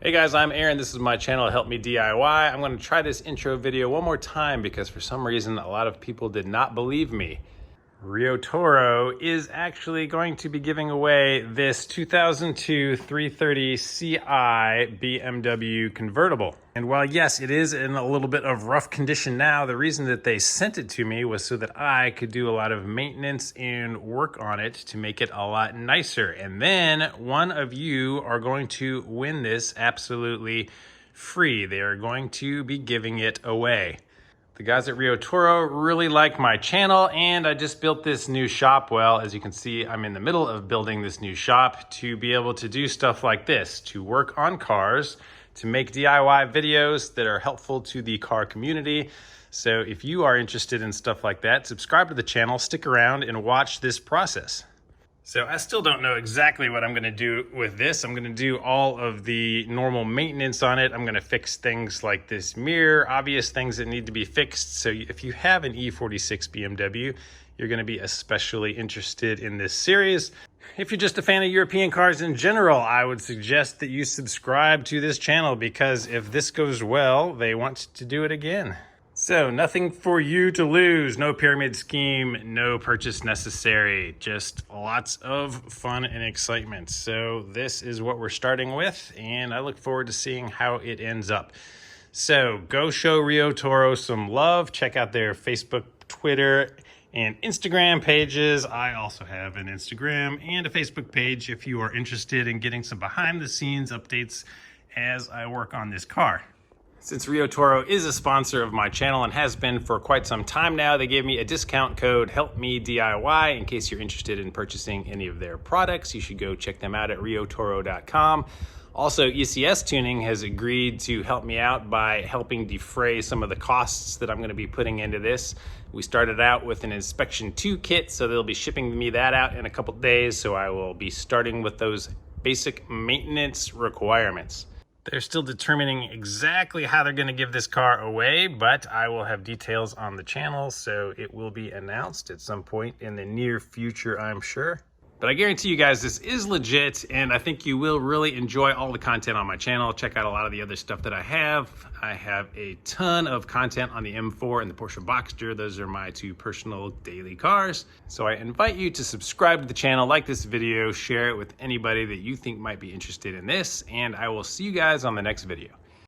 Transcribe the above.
Hey guys, I'm Aaron. This is my channel, Help Me DIY. I'm going to try this intro video one more time because for some reason a lot of people did not believe me. RIOTORO is actually going to be giving away this 2002 330 Ci BMW convertible. And while yes, it is in a little bit of rough condition now, the reason that they sent it to me was so that I could do a lot of maintenance and work on it to make it a lot nicer. And then one of you are going to win this absolutely free. They are going to be giving it away. The guys at RIOTORO really like my channel, and I just built this new shop. Well, as you can see, I'm in the middle of building this new shop to be able to do stuff like this, to work on cars, to make DIY videos that are helpful to the car community. So if you are interested in stuff like that, subscribe to the channel, stick around, and watch this process. So I still don't know exactly what I'm going to do with this. I'm going to do all of the normal maintenance on it. I'm going to fix things like this mirror, obvious things that need to be fixed. So if you have an E46 BMW, you're going to be especially interested in this series. If you're just a fan of European cars in general, I would suggest that you subscribe to this channel because if this goes well, they want to do it again. So nothing for you to lose, no pyramid scheme, no purchase necessary, just lots of fun and excitement. So this is what we're starting with, and I look forward to seeing how it ends up. So go show RIOTORO some love, check out their Facebook, Twitter, and Instagram pages. I also have an Instagram and a Facebook page if you are interested in getting some behind the scenes updates as I work on this car. Since RIOTORO is a sponsor of my channel and has been for quite some time now, they gave me a discount code HELPMEDIY. In case you're interested in purchasing any of their products, you should go check them out at riotoro.com. Also, ECS Tuning has agreed to help me out by helping defray some of the costs that I'm going to be putting into this. We started out with an Inspection 2 kit, so they'll be shipping me that out in a couple days, so I will be starting with those basic maintenance requirements. They're still determining exactly how they're going to give this car away, but I will have details on the channel, so it will be announced at some point in the near future, I'm sure. But I guarantee you guys this is legit, and I think you will really enjoy all the content on my channel. Check out a lot of the other stuff that I have. I have a ton of content on the M4 and the Porsche Boxster. Those are my two personal daily cars. So I invite you to subscribe to the channel, like this video, share it with anybody that you think might be interested in this, and I will see you guys on the next video.